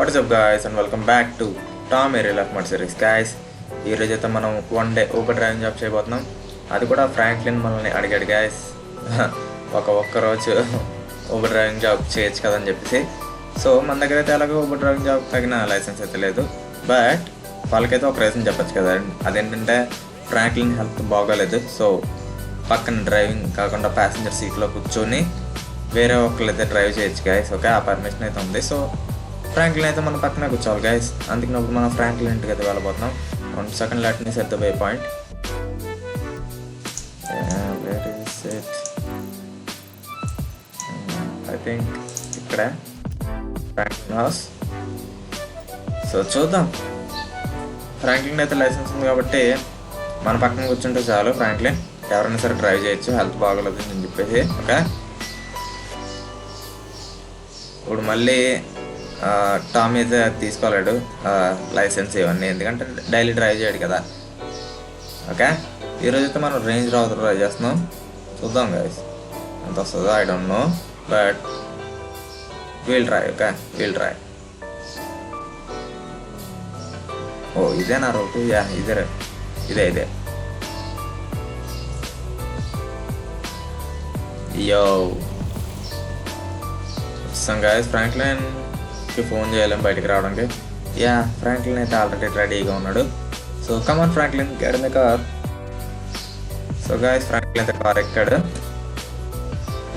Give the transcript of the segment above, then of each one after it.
WhatsApp guys and welcome back to tom aerial of mud series guys. ఈరోజు అయితే మనం 1 day Uber driving job చేయబోతున్నాం. అది కూడా ఫ్రాంక్లిన్ మనల్ని అడిగాడు గాయస్, ఒక్కరోజు ఊబర్ డ్రైవింగ్ జాబ్ చేయొచ్చు కదని చెప్పేసి. సో మన దగ్గర అయితే అలాగే ఊబర్ డ్రైవింగ్ జాబ్ తగిన లైసెన్స్ అయితే లేదు, బట్ వాళ్ళకైతే ఒక రీజన్ చెప్పచ్చు కదా. అదేంటంటే ఫ్రాంక్లిన్ హెల్త్ బాగోలేదు. సో పక్కన డ్రైవింగ్ కాకుండా ప్యాసింజర్ సీట్లో కూర్చొని వేరే ఒక్కళ్ళైతే డ్రైవ్ చేయొచ్చు గాయస్. ఓకే, ఆ పర్మిషన్ అయితే ఉంది. సో ఫ్రాంక్లిన్ అయితే మన పక్కనే కూర్చోవాలి గాయస్. అందుకన్నప్పుడు మనం ఫ్రాంక్లిన్ ఇంటికి అయితే వెళ్ళబోతున్నాం. 1 second let me set the way point. Where is it? I think ఇక్కడ ఫ్రాంక్లిన్ హౌస్. సో చూద్దాం. ఫ్రాంక్లిన్ అయితే లైసెన్స్ ఉంది కాబట్టి మన పక్కన కూర్చుంటే చాలు. ఫ్రాంక్లిన్ ఎవరైనా సరే డ్రైవ్ చేయొచ్చు, హెల్త్ బాగోలేదు అని చెప్పేసి. ఓకే, ఇప్పుడు మళ్ళీ టామ్ అయితే తీసుకోలేడు లైసెన్స్ ఇవన్నీ, ఎందుకంటే డైలీ డ్రైవ్ చేయడు కదా. ఓకే, ఈరోజు అయితే మనం రేంజ్ రోవర్ డ్రైవ్ చేస్తున్నాం. చూద్దాం గైస్ ఎంత వస్తుందో. I don't know, but wheel drive. Okay, wheel drive. Oh ఇదే నా రూటు. యా ఇదే యో వస్తాం గైస్. ఫ్రాంక్లిన్కి ఫోన్ చేయాలి బయటికి రావడానికి. యా, ఫ్రాంక్లిన్ అయితే ఆల్రెడీ రెడీగా ఉన్నాడు. So come on Franklin, get in the car. So guys Franklin అయితే కార్ ఎక్కాడు.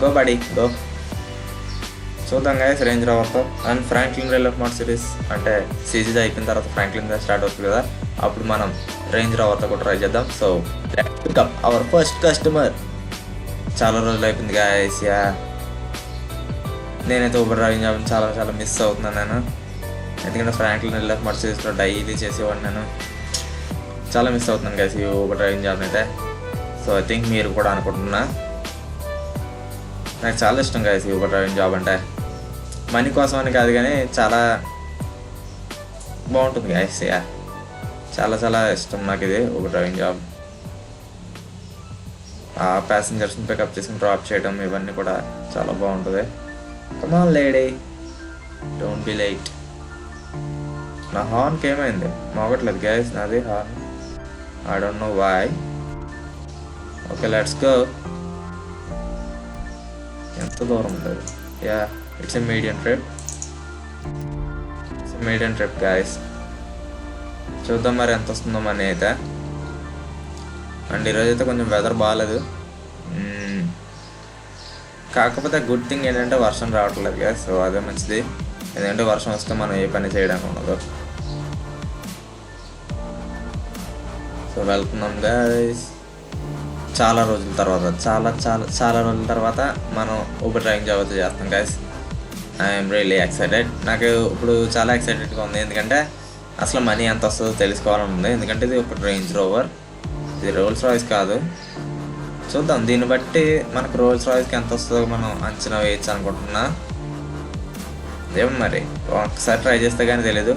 Go buddy go. చూద్దాం గైస్ రేంజ్ రోవర్తో. And Franklin Rela of mud series అంటే సీజీ అయిపోయిన తర్వాత ఫ్రాంక్లిన్ స్టార్ట్ అవుతుంది కదా, అప్పుడు మనం రేంజ్ రోవర్తో కూడా ట్రై చేద్దాం. So let's pick up our first customer. చాలా రోజులు అయిపోయింది గైస్. యా, నేనైతే ఊబర్ డ్రైవింగ్ జాబ్ చాలా మిస్ అవుతున్నాను నేను, ఎందుకంటే ఫ్రాంక్లిన్ రేల్ ఆఫ్ మడ్ సిరీస్లో డైలీ చేసేవాడిని. నేను చాలా మిస్ అవుతున్నాను గైస్ ఈ ఊబర్ డ్రైవింగ్ జాబ్ అయితే. సో ఐ థింక్ మీరు కూడా అనుకుంటున్నా. నాకు చాలా ఇష్టం గైస్ ఈ ఊబర్ డ్రైవింగ్ జాబ్ అంటే. మనీ కోసం అని కాదు కానీ చాలా బాగుంటుంది గైస్. యా, చాలా ఇష్టం నాకు ఇది ఊబర్ డ్రైవింగ్ జాబ్. ఆ ప్యాసింజర్స్ని పికప్ చేసుకుని డ్రాప్ చేయడం ఇవన్నీ కూడా చాలా బాగుంటుంది. Come on lady, don't be late. నా హార్న్కి ఏమైంది? మోగట్లేదు గైస్ నాది horn. I don't know why. Okay let's go. ఎంత దూరం ఉంటుంది? Yeah, it's a medium trip guys. చూద్దాం మరి ఎంత వస్తుందో మనీ అయితే. అండ్ ఈరోజు అయితే కొంచెం వెదర్ బాగాలేదు, కాకపోతే గుడ్ థింగ్ ఏంటంటే వర్షం రావట్లేదు కదా. సో అదే మంచిది, ఎందుకంటే వర్షం వస్తే మనం ఏ పని చేయడానికి ఉండదు. సో వెళ్తున్నాం గైస్. చాలా రోజుల తర్వాత మనం ఊబర్ డ్రైవింగ్ జాబ్ అయితే చేస్తాం గైస్. I'm really excited. నాకు ఇప్పుడు చాలా ఎక్సైటెడ్గా ఉంది, ఎందుకంటే అసలు మనీ ఎంత వస్తుందో తెలుసుకోవాలని ఉంది. ఎందుకంటే ఇది ఒక రేంజ్ రోవర్, ఇది రోల్స్ రాయిస్ కాదు. చూద్దాం, దీన్ని బట్టి మనకు రోల్స్ రాయిస్కి ఎంత వస్తుందో మనం అంచనా వేయచ్చు అనుకుంటున్నా. ఏమో మరి ఒకసారి ట్రై చేస్తే కానీ తెలీదు.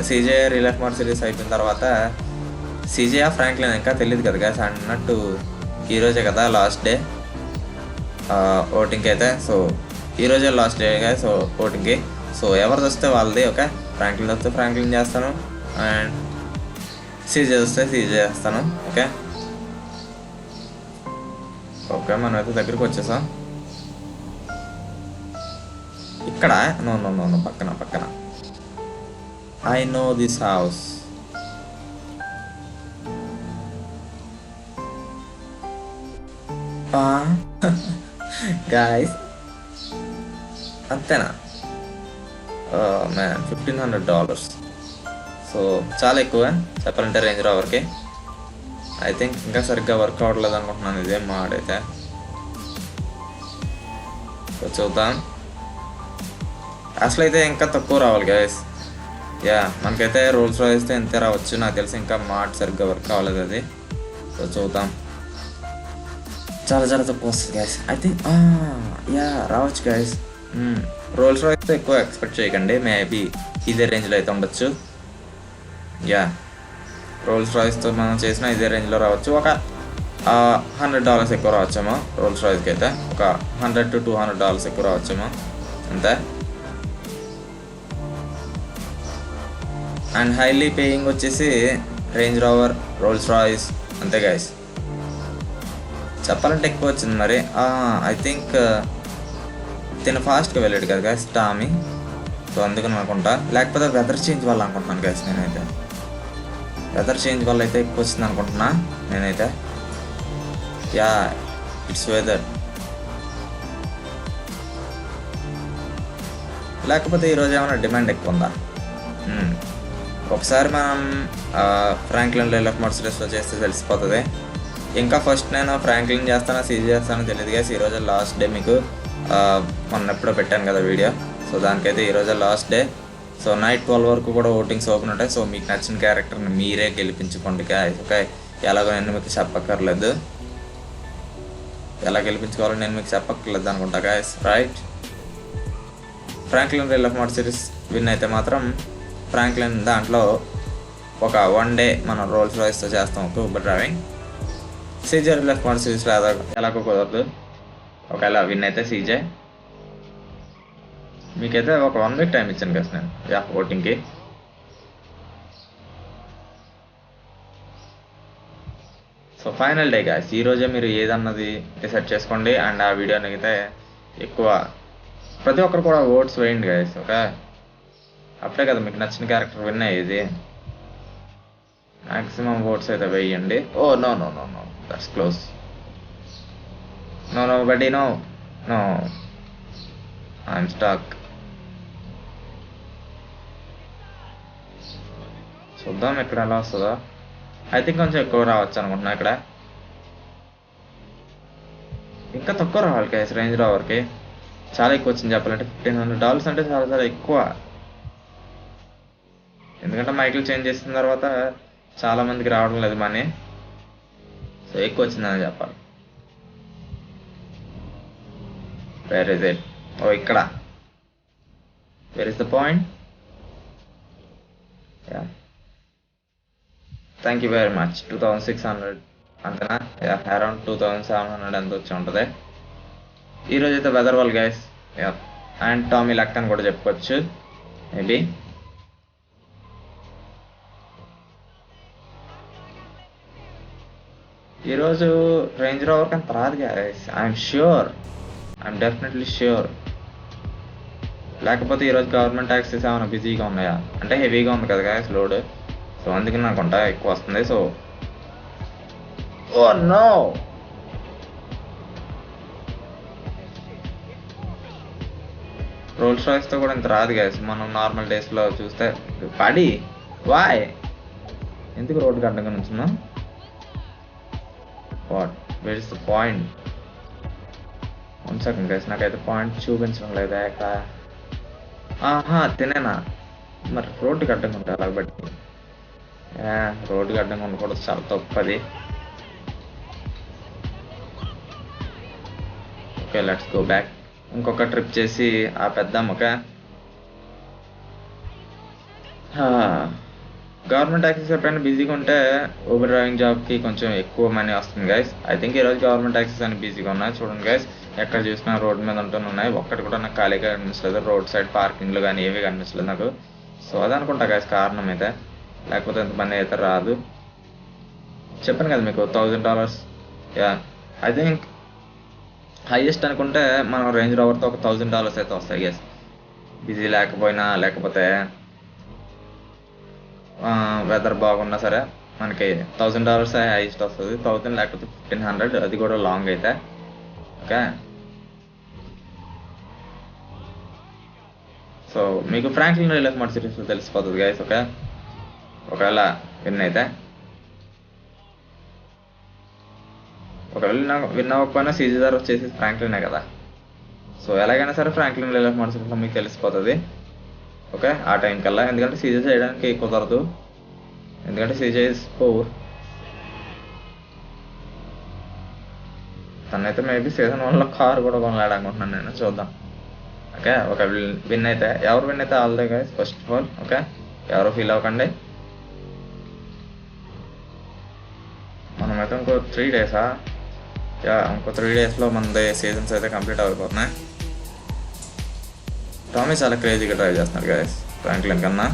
CJ real of mud series అయిపోయిన తర్వాత సీజే ఫ్రాంక్లిన్ ఇంకా తెలియదు కదా గైస్. అన్నట్టు ఈరోజే కదా లాస్ట్ డే ఓటింగ్కి అయితే. సో ఈరోజే లాస్ట్ డే గా సో ఓటింగ్కి. సో ఎవరిది వస్తే వాళ్ళది. ఓకే, ఫ్రాంక్లిన్ వస్తే ఫ్రాంక్లిన్ చేస్తాను, అండ్ సీజే వస్తే సీజే చేస్తాను. ఓకే మనం అయితే దగ్గరికి వచ్చేసాం. ఇక్కడ నో పక్కన. I know this house. Guys అంతేనా? మ్యాన్ $1,500. సో చాలా ఎక్కువ చెప్పాలంటే రేంజ్ రోవర్కి. ఐ థింక్ ఇంకా సరిగ్గా వర్క్ అవ్వట్లేదు అనుకుంటున్నాను ఇదేం మాడైతే. సో చూద్దాం. అసలు అయితే ఇంకా తక్కువ రావాలి గైస్. యా, మనకైతే రోల్స్ రాయిస్తే ఎంతే రావచ్చు నాకు తెలిసి. ఇంకా మాట సరిగ్గా వర్క్ అవ్వలేదు అది. సో చూద్దాం. చాలా తక్కువ వస్తుంది గైస్. ఐ థింక్ యా రావచ్చు గైస్. రోల్స్ రాయిస్తే ఎక్కువ ఎక్స్పెక్ట్ చేయకండి, మేబీ ఇదే రేంజ్లో అయితే ఉండొచ్చు. యా, రోల్స్ రాయిస్తో మనం చేసిన ఇదే రేంజ్లో రావచ్చు. ఒక $100 ఎక్కువ రావచ్చేమో రోల్స్ రాయిస్కి అయితే. ఒక $100 to $200 ఎక్కువ రావచ్చేమో అంతే. అండ్ హైలీ పేయింగ్ వచ్చేసి రేంజ్ రోవర్, రోల్స్ రాయిస్, అంతే గైస్. చెప్పాలంటే ఎక్కువ వచ్చింది మరి. ఐ థింక్ తిన ఫాస్ట్గా వెళ్ళాడు కదా గైస్ టామీ, సో అందుకని అనుకుంటా. లేకపోతే వెదర్ చేంజ్ వల్ల అనుకుంటున్నాను గైస్. నేనైతే వెదర్ చేంజ్ వల్ల అయితే ఎక్కువ వచ్చింది అనుకుంటున్నా నేనైతే. Yeah, it's weather. లేకపోతే ఈరోజు ఏమైనా డిమాండ్ ఎక్కువ ఉందా? ఒకసారి మనం ఫ్రాంక్లిన్ లైఫ్ మర్సిడీస్లో చేస్తే తెలిసిపోతుంది. ఇంకా ఫస్ట్ నేను ఫ్రాంక్లిన్ చేస్తానో సీజీ చేస్తానో తెలియదు గైస్. ఈరోజు లాస్ట్ డే. మీకు మొన్న ఎప్పుడో పెట్టాను కదా వీడియో, సో దానికైతే ఈరోజు లాస్ట్ డే. సో నైట్ 12 వరకు కూడా ఓటింగ్స్ ఓపెన్ ఉంటాయి. సో మీకు నచ్చిన క్యారెక్టర్ని మీరే గెలిపించుకోండి గాయస్. ఓకే, ఎలాగో నేను మీకు చెప్పక్కర్లేదు, ఎలా గెలిపించుకోవాలో నేను మీకు చెప్పక్కర్లేదు అనుకుంటా guys, right? Franklin life Mercedes win అయితే మాత్రం ఫ్రాంక్లిన్ దాంట్లో ఒక 1 డే మనం రోల్స్ రాయిస్తో చేస్తాం ఒక ఊబర్ డ్రైవింగ్. సీజే లైఫ్ మర్సిడీస్లో ఎలాగో కుదరదు. ఒకవేళ విన్ అయితే సీజే. మీకైతే ఒక 1 వీక్ టైం ఇచ్చాను కదా నేను ఓటింగ్కి. సో ఫైనల్ డే గాయస్, ఈరోజే మీరు ఏదన్నది డిసైడ్ చేసుకోండి. అండ్ ఆ వీడియోని అయితే ఎక్కువ ప్రతి ఒక్కరు కూడా ఓట్స్ వేయండి గాయస్. ఓకే, అప్పుడే కదా మీకు నచ్చిన క్యారెక్టర్ విన్ అయ్యేది. మ్యాక్సిమం ఓట్స్ అయితే వేయండి. Oh no no no no, that's close. No no buddy, no no, I'm stuck. చూద్దాం ఇక్కడ ఎలా వస్తుందో. ఐ థింక్ కొంచెం ఎక్కువ రావచ్చు అనుకుంటున్నా. ఇక్కడ ఇంకా తక్కువ రావాలి గైస్ రేంజ్ రోవర్కి. చాలా ఎక్కువ వచ్చింది చెప్పాలంటే. $1,500 అంటే చాలా చాలా ఎక్కువ. ఎందుకంటే మైకిల్ చేంజ్ చేసిన తర్వాత చాలా మందికి రావడం లేదు మనీ, సో ఎక్కువ వచ్చిందని చెప్పాలి. Where is it? ఓ ఇక్కడ. Where is the point? Yeah, thank you very much. 2600 అంతేనా? యా, అరౌండ్ 2700 ఎంత వచ్చి ఉంటుంది. ఈరోజు అయితే వెదర్ వల్ guys. Yeah, and Tommy luck అని కూడా చెప్పుకోవచ్చు మేబీ. ఈరోజు రేంజ్ రోవర్ అంత రాదు guys. I'm sure, I'm definitely sure. లేకపోతే ఈరోజు గవర్నమెంట్ ట్యాక్సెస్ ఏమైనా బిజీగా ఉన్నాయా అంటే హెవీగా ఉంది కదా గైస్ లోడ్, సో అందుకని అనుకుంటా ఎక్కువ వస్తుంది. సో ఓ నో, రోల్స్ రాయిస్తో కూడా ఇంత రాదు గైస్. మనం నార్మల్ డేస్లో చూస్తే పడి వాయ్ ఎందుకు రోడ్డుకి అడ్డంగా నుంచున్నాం? What, where is the point? 1 second guys, నాకైతే పాయింట్ చూపించడం లేదా ఇక్కడ. తినేనా మరి? రోడ్డుకి అడ్డంగా ఉంటాయి అలా బట్టి. రోడ్డుకి అడ్డంగా ఉండకూడదు, చాలా తప్పది. Okay, let's go back. ఇంకొక ట్రిప్ చేసి ఆ పెద్దాం. ఓకే, గవర్నమెంట్ ట్యాక్సెస్ ఎప్పుడైనా బిజీగా ఉంటే ఊబర్ డ్రైవింగ్ జాబ్కి కొంచెం ఎక్కువ మనీ వస్తుంది గైస్. ఐ థింక్ ఈరోజు గవర్నమెంట్ ట్యాక్సెస్ అని బిజీగా ఉన్నాయి. చూడండి గైస్, ఎక్కడ చూసినా రోడ్డు మీద ఉంటూనే ఉన్నాయి. ఒక్కటి కూడా నాకు ఖాళీగా కనిపించలేదు. రోడ్ సైడ్ పార్కింగ్లు కానీ ఏవి కనిపించలేదు నాకు. సో అదనుకుంటా గైస్ కారణం అయితే, లేకపోతే ఎంత మనీ అయితే రాదు. చెప్పాను కదా మీకు $1,000. యా, ఐ థింక్ హైయెస్ట్ అనుకుంటే మనం రేంజ్ రోవర్తో ఒక $1,000 అయితే వస్తాయి గైస్. బిజీ లేకపోయినా లేకపోతే వెదర్ బాగున్నా సరే మనకి $1,000 హైయెస్ట్ వస్తుంది. 1000 లేకపోతే 1500, అది కూడా లాంగ్ అయితే. ఓకే, సో మీకు ఫ్రాంక్లిన్ లైఫ్ మర్సిడీస్లో తెలిసిపోతుంది గైస్. ఓకే, ఒకవేళ విన్ అయితే, ఒకవేళ విన్ అవ్వకపోయినా సీజర్ వచ్చేసి ఫ్రాంక్లినే కదా. సో ఎలాగైనా సరే ఫ్రాంక్లిన్ లైఫ్ మర్సిడీస్లో మీకు తెలిసిపోతుంది. ఓకే, ఆ టైం కల్లా. ఎందుకంటే సీజర్ చేయడానికి కుదరదు, ఎందుకంటే సీజర్ ఇస్ పూర్. తనైతే మేబీ సీజన్ 1లో కార్ కూడా కొనలాడనుకుంటున్నాను నేను, చూద్దాం. ఓకే, ఒక విన్ అయితే, ఎవరు విన్ అయితే all the guys first of all. Okay, ఎవరు ఫీల్ అవ్వకండి. మనమైతే ఇంకో 3 డేసా? ఇంకో 3 డేస్లో మన సీజన్స్ అయితే కంప్లీట్ అయిపోతున్నాయి. టామీ చాలా క్రేజీగా డ్రైవ్ చేస్తున్నారు గైస్ ఫ్రాంక్లిన్ కన్నా.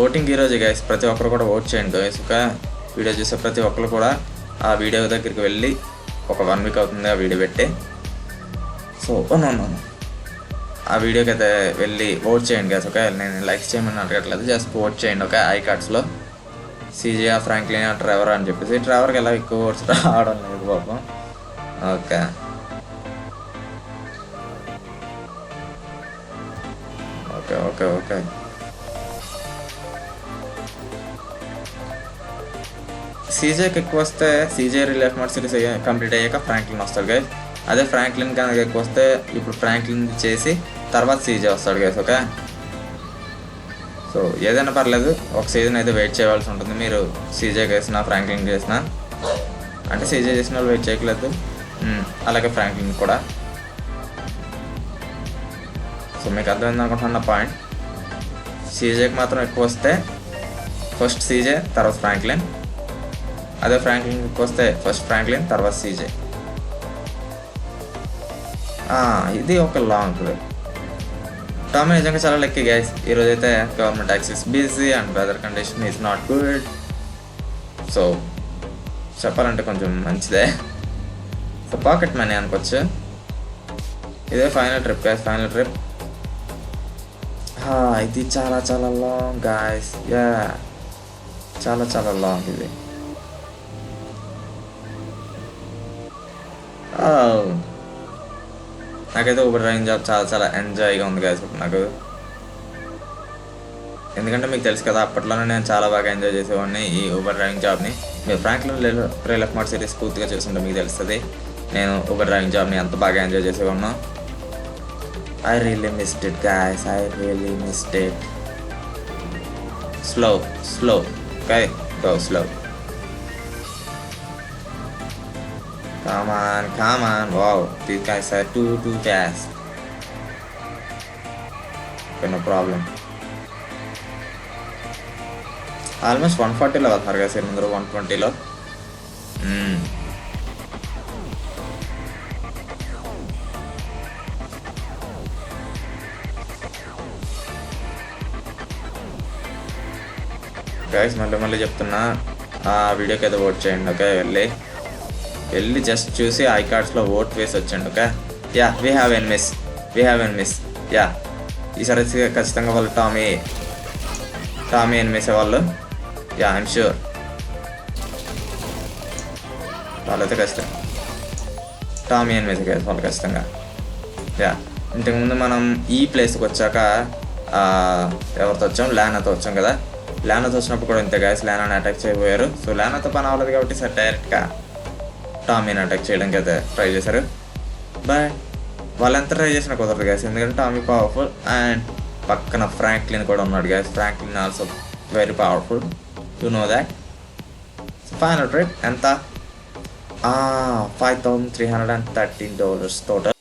ఓటింగ్ ఈరోజు గైస్, ప్రతి ఒక్కరు కూడా ఓట్ చేయండి గైస్. ఒక వీడియో చూసే ప్రతి ఒక్కరు కూడా ఆ వీడియో దగ్గరికి వెళ్ళి, ఒక 1 వీక్ అవుతుంది ఆ వీడియో పెట్టి, సో ఆ వీడియోకి అయితే వెళ్ళి ఓట్ చేయండి గైస్. ఓకే, నేను లైక్ చేయమని అడగట్లేదు, జస్ట్ ఓట్ చేయండి. ఓకే, ఐ కార్డ్స్లో సీజే, ఫ్రాంక్లిన్, ట్రెవర్ అని చెప్పేసి. ట్రెవర్కి ఎలా ఎక్కువ ఓట్స్ రావడం లేదు పాపం. ఓకే, ఓకే ఓకే ఓకే సీజేకి ఎక్కువ వస్తే CJ rally of mud series complete అయ్యాక ఫ్రాంక్లిన్ వస్తాడు గైస్. అదే ఫ్రాంక్లిన్ కనుక ఎక్కువ వస్తే ఇప్పుడు ఫ్రాంక్లిన్ చేసి తర్వాత సీజే వస్తాడు గైస్. ఓకే, సో ఏదైనా పర్లేదు, ఒక సీజన్ అయితే వెయిట్ చేయవలసి ఉంటుంది. మీరు సీజే చేసినా ఫ్రాంక్లిన్ చేసినా, అంటే సీజే చేసిన వాళ్ళు వెయిట్ చేయట్లేదు, అలాగే ఫ్రాంక్లిన్ కూడా. సో మీకు అర్థమైంది అనుకుంటున్న పాయింట్. సీజేకి మాత్రం ఎక్కువ వస్తే ఫస్ట్ సీజే తర్వాత ఫ్రాంక్లిన్, అదే ఫ్రాంక్లిన్కి వస్తే ఫస్ట్ ఫ్రాంక్లిన్ తర్వాత సీజే. ఇది ఒక లాంగ్ ట్రిప్. టామీ నిజంగా చాలా లక్కీ గైస్. ఈరోజు అయితే government access busy and weather condition is not good. So చెప్పాలంటే కొంచెం మంచిదే. సో పాకెట్ మనీ అనుకోవచ్చు. ఇదే final trip guys, final trip. ఇది చాలా చాలా లాంగ్ గైస్. యా, చాలా చాలా లాంగ్ ఇది. నాకైతే ఊబర్ డ్రైవింగ్ జాబ్ చాలా చాలా ఎంజాయ్గా ఉంది గైస్ నాకు. ఎందుకంటే మీకు తెలుసు కదా, అప్పట్లోనే నేను చాలా బాగా ఎంజాయ్ చేసేవాడిని ఈ ఊబర్ డ్రైవింగ్ జాబ్ని. మీరు Franklin rally of mud series పూర్తిగా చూస్తుంటే మీకు తెలుస్తుంది నేను ఊబర్ డ్రైవింగ్ జాబ్ని ఎంత బాగా ఎంజాయ్ చేసేవాడినో. I really missed it guys, I really missed it. Slow slow, okay, go slow. Come on. Wow, these guys are too fast. Okay, no problem. Almost 140లో వెళ్తున్నారు కదా సార్, ముందర 120లో. గైస్ మళ్ళీ చెప్తున్నా, ఆ వీడియోకి అయితే ఓట్ చేయండి. ఓకే, వెళ్ళి జస్ట్ చూసి ఐ కార్డ్స్లో ఓట్ వేసి వచ్చండి. Okay, yeah, we have an miss. Yeah, ఈసారి ఖచ్చితంగా వాళ్ళు టామీ ఎన్ మిస్ వాళ్ళు. యా, ఐఎమ్ ష్యూర్ వాళ్ళైతే ఖచ్చితంగా టామీ ఎన్ మిస్ కదా వాళ్ళు ఖచ్చితంగా. యా, ఇంతకుముందు మనం ఈ ప్లేస్కి వచ్చాక ఎవరితో వచ్చాం, లానాతో వచ్చాం కదా. లానాతో వచ్చినప్పుడు కూడా ఇంతే గైస్, లానాని అటాక్ చేయబోయారు. సో లానాతో పని అవ్వలేదు కాబట్టి సార్ డైరెక్ట్గా టామీని అటాక్ చేయడానికి అయితే ట్రై చేశారు. బట్ వాళ్ళు ఎంత ట్రై చేసినా కుదరదు గైస్, ఎందుకంటే టామీ పవర్ఫుల్ అండ్ పక్కన ఫ్రాంక్లిన్ కూడా ఉన్నాడు guys. Franklin also very powerful, you know that. Final trip ఎంత? $5,313 టోటల్.